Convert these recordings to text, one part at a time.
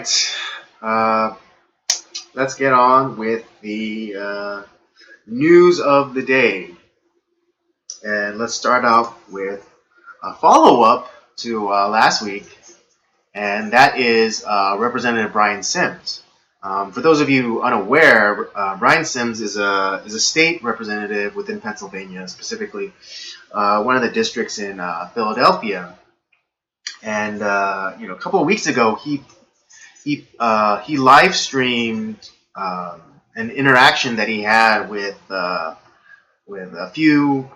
right, uh, let's get on with the news of the day. And let's start off with a follow up to last week, and that is Representative Brian Sims. For those of you unaware, Brian Sims is a state representative within Pennsylvania, specifically one of the districts in Philadelphia. And a couple of weeks ago, he live streamed an interaction that he had with a few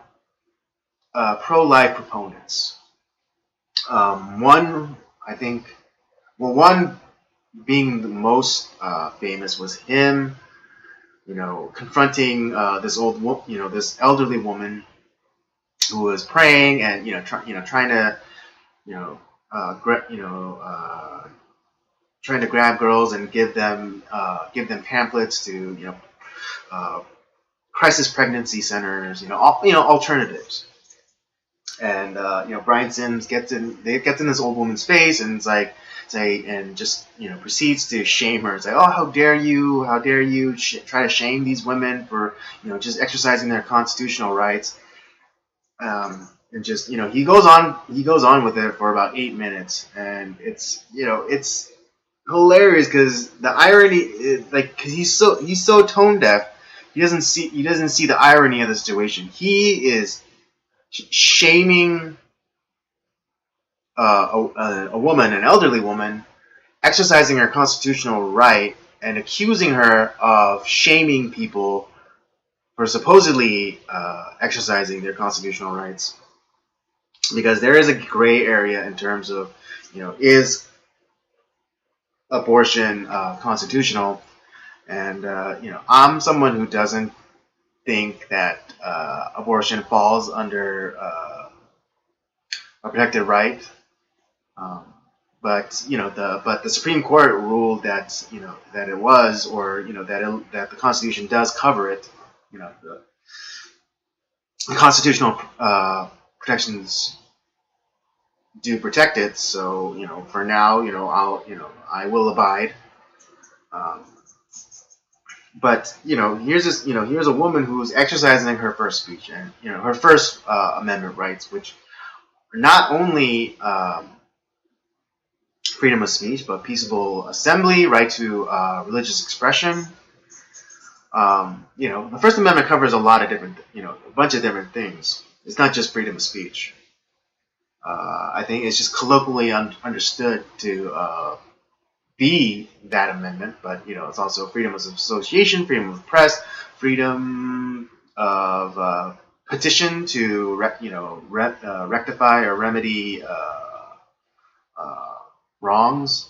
pro-life proponents. One, I think, one being the most famous was him, confronting this elderly woman who was praying and trying to trying to grab girls and give them pamphlets to crisis pregnancy centers, alternatives. And Brian Sims gets in this old woman's face and proceeds to shame her. It's like, oh, how dare you try to shame these women for just exercising their constitutional rights. And just he goes on with it for about 8 minutes, and it's hilarious because the irony is, because he's so tone deaf, he doesn't see the irony of the situation. He is shaming a woman, an elderly woman, exercising her constitutional right, and accusing her of shaming people for supposedly exercising their constitutional rights. Because there is a gray area in terms of, is abortion constitutional? And I'm someone who doesn't think that abortion falls under a protected right. But the Supreme Court ruled that that it was, or that the Constitution does cover it. The constitutional protections do protect it. So for now, I will abide. But here's a woman who's exercising her first speech and her First Amendment rights, which are not only freedom of speech, but peaceable assembly, right to religious expression. The First Amendment covers a lot of different, a bunch of different things. It's not just freedom of speech. I think it's just colloquially understood to be that amendment, but it's also freedom of association, freedom of press, freedom of petition to rectify or remedy wrongs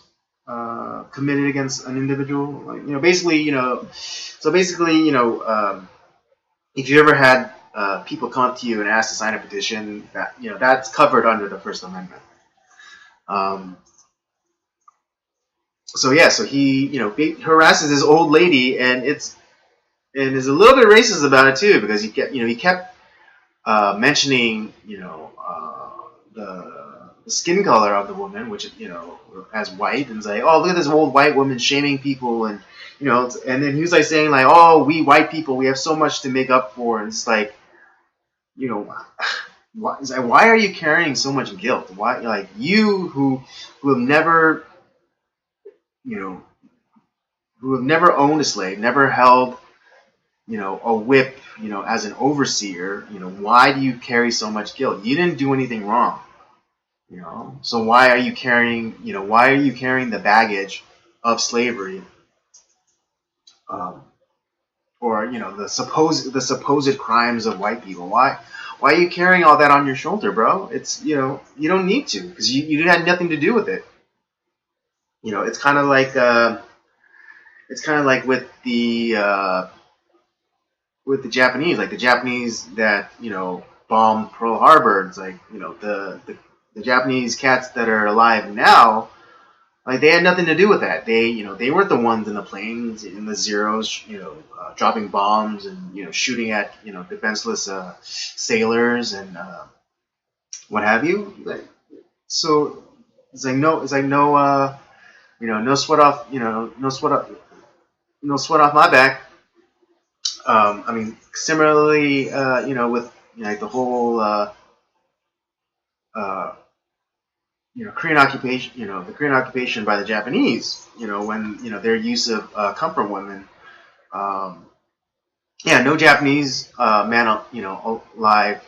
committed against an individual. If you ever had people come up to you and ask to sign a petition, that's covered under the First Amendment. So he harasses this old lady, and is a little bit racist about it too, because he kept mentioning the skin color of the woman, which as white, and say, oh, look at this old white woman shaming people, and and then he was saying oh, we white people, we have so much to make up for, and it's why are you carrying so much guilt? Why, you who have never who have never owned a slave, never held a whip as an overseer, why do you carry so much guilt? You didn't do anything wrong. So why are you carrying the baggage of slavery, or the supposed crimes of white people? Why are you carrying all that on your shoulder, bro? It's you don't need to, because you had nothing to do with it. It's kind of like with the Japanese, the Japanese that bombed Pearl Harbor. It's the Japanese cats that are alive now, they had nothing to do with that. They weren't the ones in the planes, in the Zeros, dropping bombs and shooting at defenseless sailors and what have you. So it's no no sweat off, no sweat off my back. I mean, similarly, with like the whole, uh, Korean occupation, the Korean occupation by the Japanese, when their use of comfort women. Um, yeah, no Japanese man, alive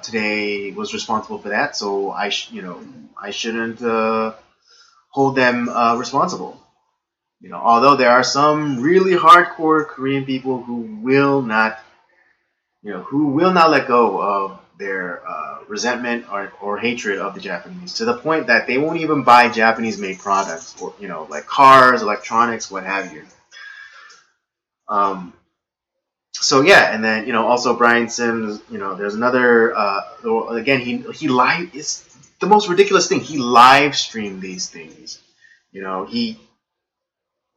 today was responsible for that. So I shouldn't hold them responsible. Although there are some really hardcore Korean people who will not let go of their resentment or hatred of the Japanese to the point that they won't even buy Japanese-made products or like cars, electronics, what have you. Um, so yeah, and then also Brian Sims. There's another. Again, he live. It's the most ridiculous thing. He live streamed these things.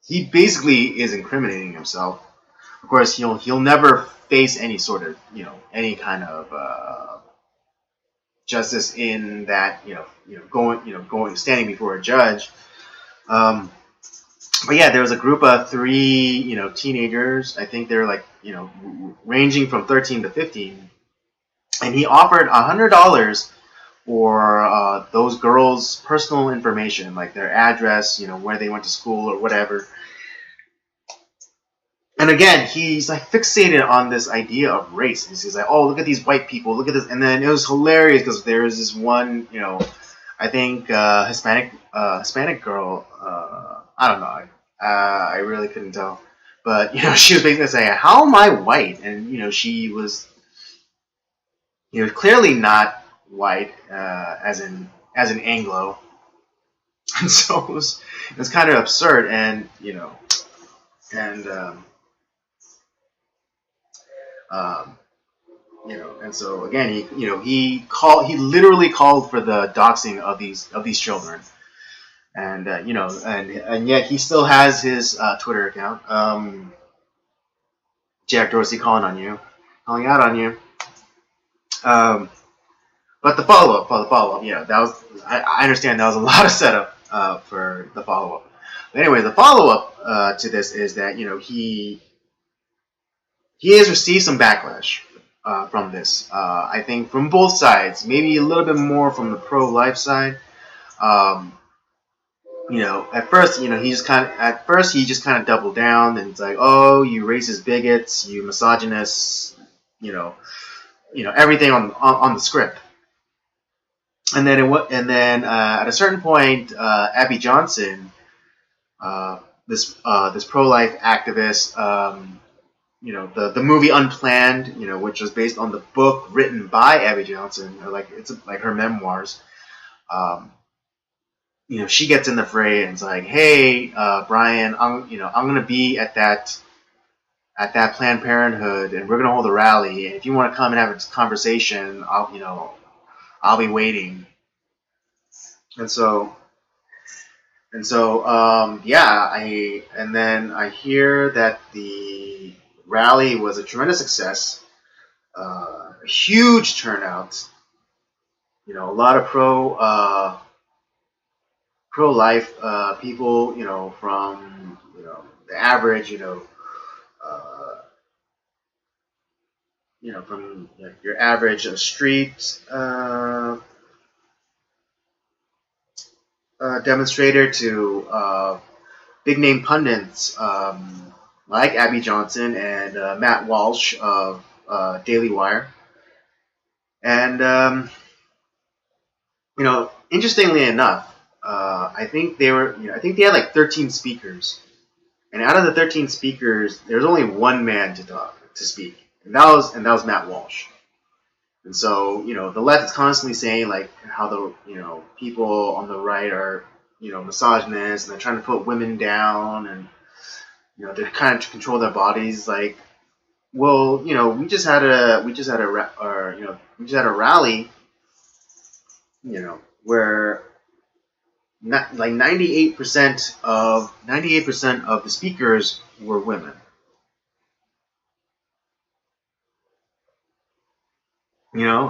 He basically is incriminating himself. Of course, he'll never face any sort of any kind of justice in that going standing before a judge. Um, but yeah, there was a group of three teenagers. I think they're like ranging from 13 to 15, and he offered $100 for those girls' personal information, like their address, where they went to school or whatever. And again, he's like fixated on this idea of race. He's like, "Oh, look at these white people! Look at this!" And then it was hilarious because there was this one, I think Hispanic girl. I don't know. I really couldn't tell, but she was basically saying, "How am I white?" And she was, clearly not white, as an Anglo, and so it was kind of absurd, and and um, and so again, he literally called for the doxing of these children, and and yet he still has his Twitter account. Jack Dorsey calling out on you. Um, but for the follow up, that was I understand that was a lot of setup for the follow up. But anyway, the follow up to this is that he has received some backlash from this. I think from both sides, maybe a little bit more from the pro life side. Um, at first, he just kind of doubled down, and it's like, oh, you racist bigots, you misogynists, you know, everything on the script. And then at a certain point, Abby Johnson, this pro life activist, the movie Unplanned, which was based on the book written by Abby Johnson, or like it's like her memoirs. Um, she gets in the fray and it's like, hey, Brian, I'm gonna be at that Planned Parenthood, and we're gonna hold a rally. And if you want to come and have a conversation, I'll be waiting. And so yeah, and then I hear that the rally was a tremendous success, a huge turnout. A lot of pro life people. From the average. Uh, from like your average street demonstrator to big name pundits like Abby Johnson and Matt Walsh of Daily Wire. And interestingly enough, I think I think they had like 13 speakers, and out of the 13 speakers, there was only one man to speak, and that was Matt Walsh. And so, the left is constantly saying like how the people on the right are misogynist, and they're trying to put women down, and they're kind of control their bodies. Like, well, we just had a rally, where not like 98% of the speakers were women.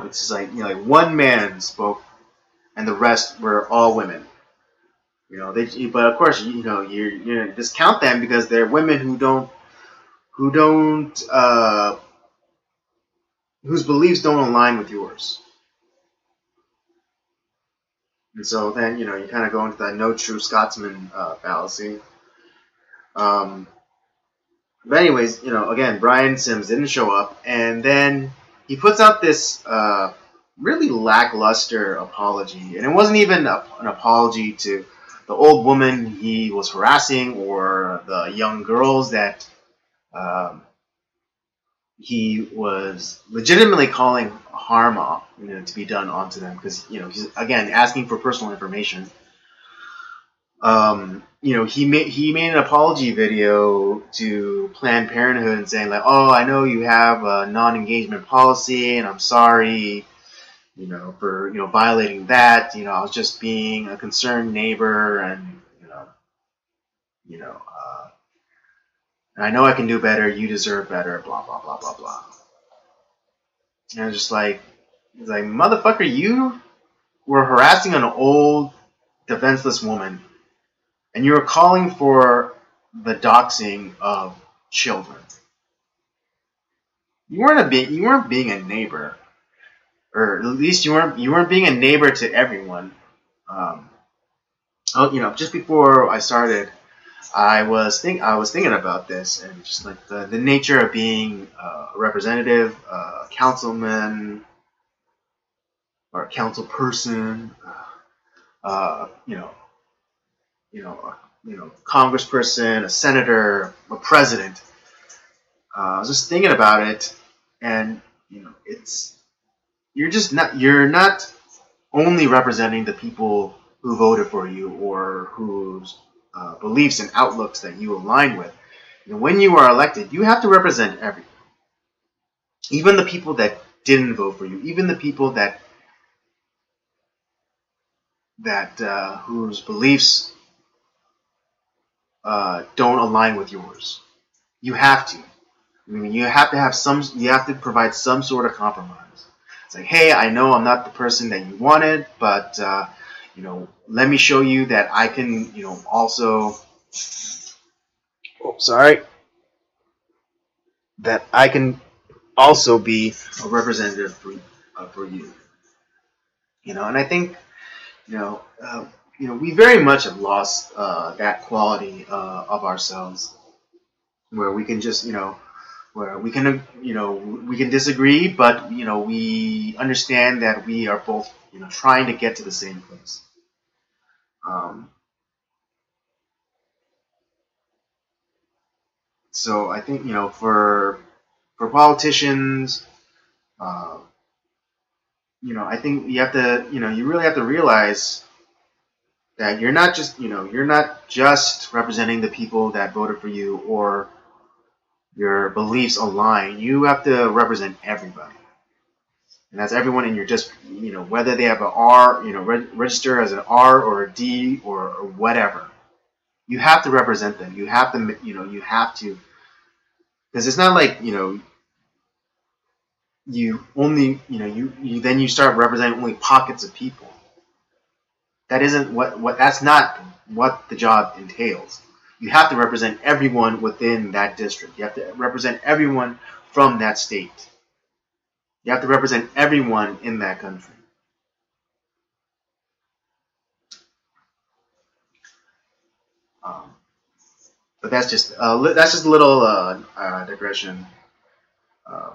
It's just like like one man spoke, and the rest were all women. but of course, you discount them because they're women who don't whose beliefs don't align with yours. And so then, you kind of go into that no true Scotsman fallacy. Um, but anyways, again, Brian Sims didn't show up, and then he puts out this really lackluster apology, and it wasn't even an apology to the old woman he was harassing or the young girls that um, he was legitimately calling harm to be done onto them because he's again asking for personal information. He made an apology video to Planned Parenthood and saying like, oh, I know you have a non-engagement policy, and I'm sorry, for violating that. I was just being a concerned neighbor, and and I know I can do better. You deserve better. Blah blah blah blah blah. And I was just like, it's like motherfucker, you were harassing an old defenseless woman, and you were calling for the doxing of children. You weren't being a neighbor, or at least you weren't being a neighbor to everyone. Um, just before I started, I was thinking about this and just like the nature of being a representative, a councilman, or a council person, uh, you know, congressperson, a senator, a president. I was just thinking about it, and it's you're not only representing the people who voted for you or whose beliefs and outlooks that you align with. When you are elected, you have to represent everyone, even the people that didn't vote for you, even the people that whose beliefs don't align with yours. You have to. You have to have some. You have to provide some sort of compromise. It's like, hey, I know I'm not the person that you wanted, but let me show you that I can, also. Oh, sorry. That I can also be a representative for you. And I think you know, we very much have lost that quality of ourselves, where we can just, where we can disagree, but we understand that we are both, trying to get to the same place. Um, so I think, for politicians, uh, I think you have to, you really have to realize that you're not just representing the people that voted for you or your beliefs align. You have to represent everybody, and that's everyone in your district. Whether they have an R, register as an R or a D or whatever. You have to represent them. You have to, you have to, because it's not like you only, then you start representing only pockets of people. That isn't what that's not what the job entails. You have to represent everyone within that district. You have to represent everyone from that state. You have to represent everyone in that country. Um, but that's just a little digression um,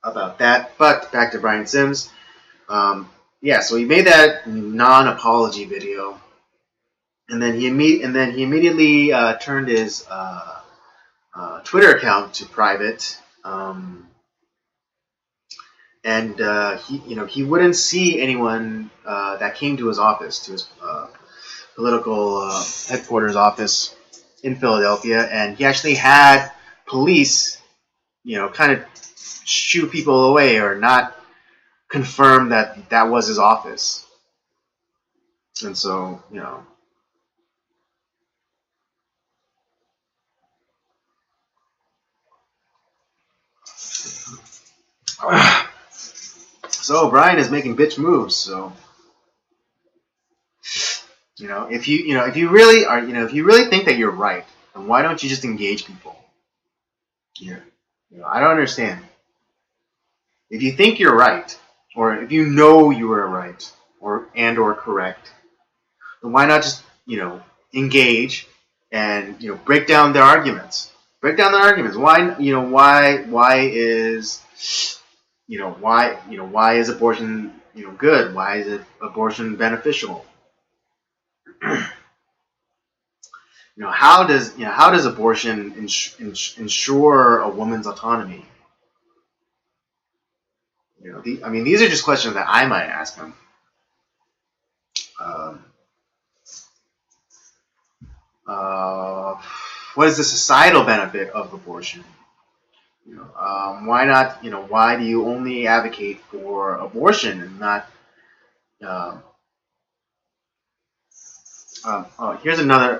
about that. But back to Brian Sims. Yeah, so he made that non-apology video, and then he immediately turned his Twitter account to private. And he wouldn't see anyone that came to his office, to his political headquarters office in Philadelphia, and he actually had police, kind of shoo people away or not confirm that that was his office. And so, so Brian is making bitch moves. So if you really are, if you really think that you're right, then why don't you just engage people? Yeah. I don't understand. If you think you're right, or if you know you are right, or correct, then why not just engage and break down their arguments? Break down their arguments. Why is abortion good? Why is it abortion beneficial? How does abortion ensure a woman's autonomy? These are just questions that I might ask them. Um, uh, what is the societal benefit of abortion? Why not? Why do you only advocate for abortion and not? Uh, Here's another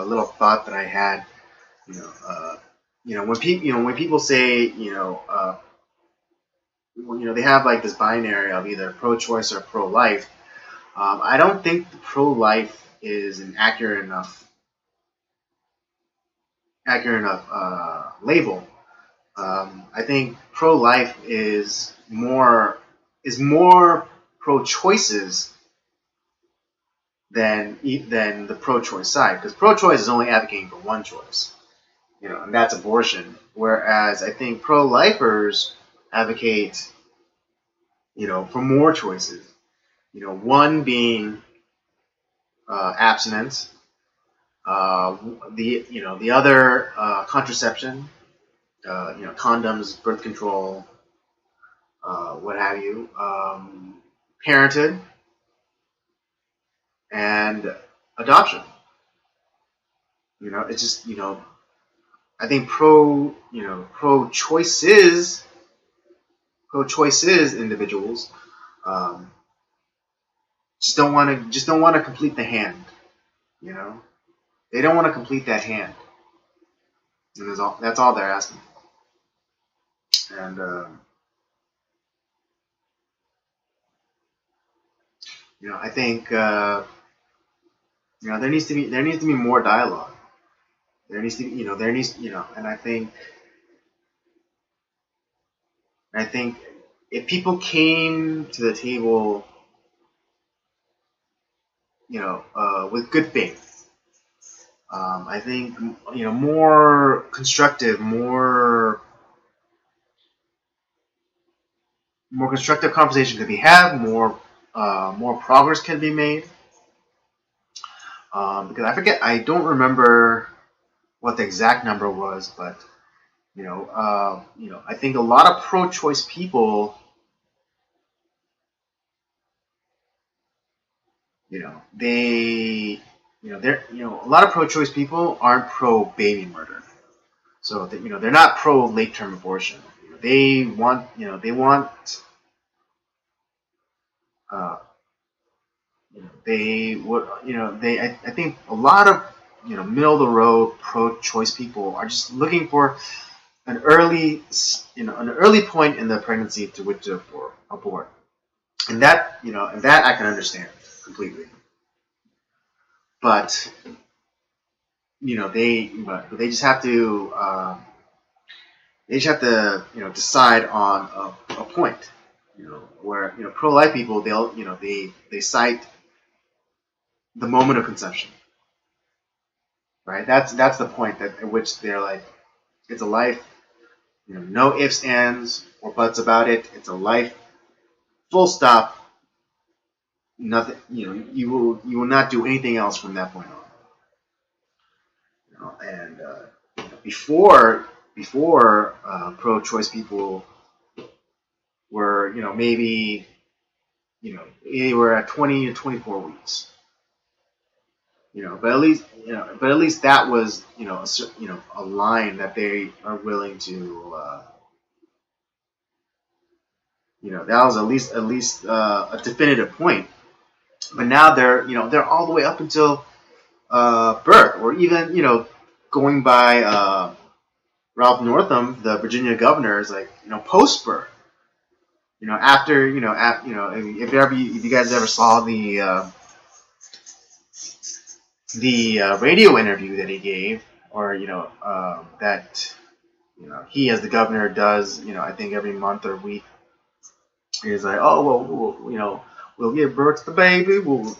little thought that I had. When people say they have like this binary of either pro-choice or pro-life. I don't think the pro-life is an accurate enough label. I think pro-life is more pro-choices than the pro-choice side, because pro-choice is only advocating for one choice, and that's abortion. Whereas I think pro-lifers advocate, for more choices. One being abstinence, the other contraception, condoms, birth control, what have you, parenthood, and adoption. It's just I think pro-choices individuals just don't want to complete the hand. They don't want to complete that hand, and that's all they're asking. And I think there needs to be more dialogue. There needs to be there needs and I think if people came to the table with good faith, I think more constructive, more constructive conversation could be had, more progress can be made. Because I don't remember what the exact number was, but I think a lot of pro-choice people, a lot of pro-choice people aren't pro-baby murder, so they're not pro-late-term abortion. They want, uh, they would, I think a lot of middle of the road pro-choice people are just looking for an early point in the pregnancy to which to abort, and that I can understand completely. But they just have to decide on a point, where pro-life people, they cite the moment of conception, right? That's the point at which they're like, it's a life, no ifs, ands, or buts about it. It's a life, full stop. Nothing. You will not do anything else from that point on. And before pro-choice people were maybe they were at 20 to 24 weeks. But at least that was a line that they are willing to. That was at least a definitive point. But now they're all the way up until birth, or even going by Ralph Northam, the Virginia governor, is like post birth. After if you guys ever saw the radio interview that he gave, or that he as the governor does, I think every month or week. He's like, oh well, we'll give birth to the baby. We'll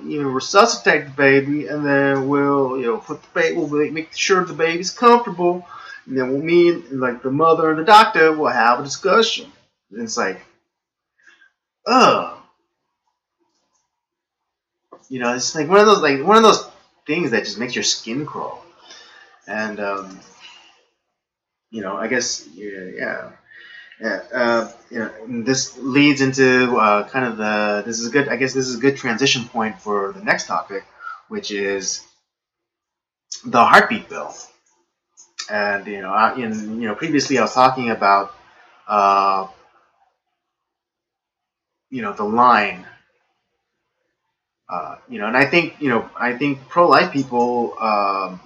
even resuscitate the baby, and then we'll put the baby. We'll make sure the baby's comfortable, and then we'll meet like the mother and the doctor will have a discussion. And it's like, ugh, it's like one of those things that just makes your skin crawl. And I guess yeah. Yeah, this leads into kind of this is a good. I guess this is a good transition point for the next topic, which is the heartbeat bill. And previously I was talking about the line. And I think pro-life people have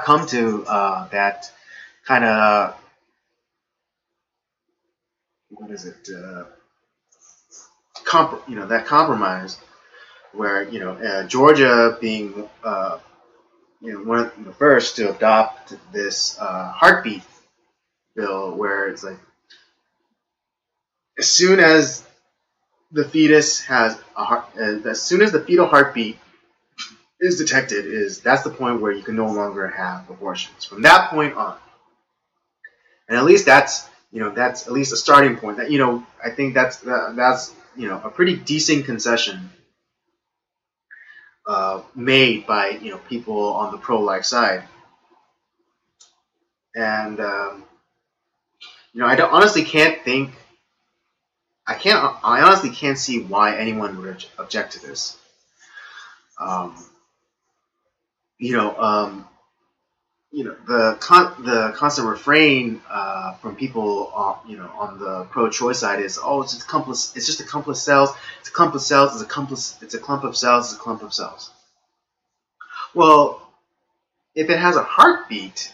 come to that kind of what is it that compromise where Georgia being one of the first to adopt this heartbeat bill, where it's like as soon as the fetus has a heart, as soon as the fetal heartbeat is detected, that's the point where you can no longer have abortions. From that point on, and at least that's at least a starting point. That I think that's a pretty decent concession made by people on the pro-life side, and I don't honestly can't think. I honestly can't see why anyone would object to this. Um, the constant refrain from people on the pro-choice side is, oh, it's just a clump of cells. It's a clump of cells. It's a clump of cells. It's a clump of cells. Well, if it has a heartbeat,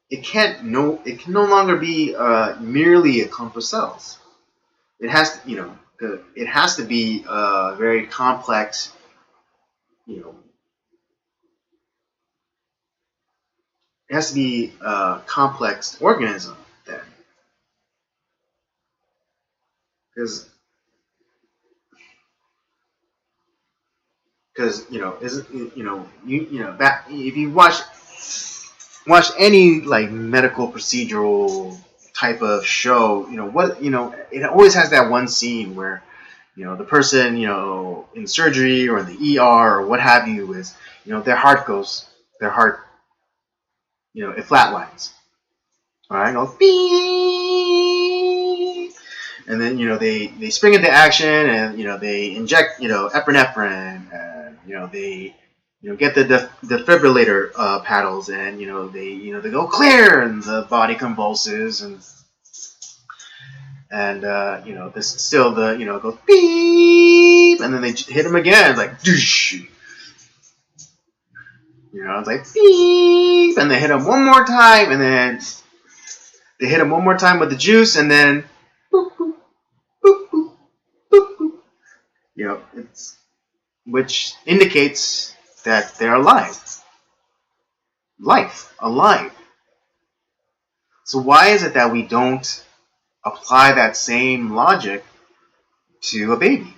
it can no longer be merely a clump of cells. It has to, it has to be a very complex, it has to be a complex organism then, because isn't that if you watch any like medical procedural type of show, it always has that one scene where the person in surgery or in the ER or what have you is their heart it flatlines. All right, goes beep, and then they spring into action and they inject epinephrine and they get the defibrillator paddles and they go clear and the body convulses and this still the goes beep and then they hit him again. It's like doosh. It's like beep and they hit him one more time and then they hit him one more time with the juice and then boop, boop, boop, boop, boop, boop. It's which indicates that they're alive. Alive. So why is it that we don't apply that same logic to a baby?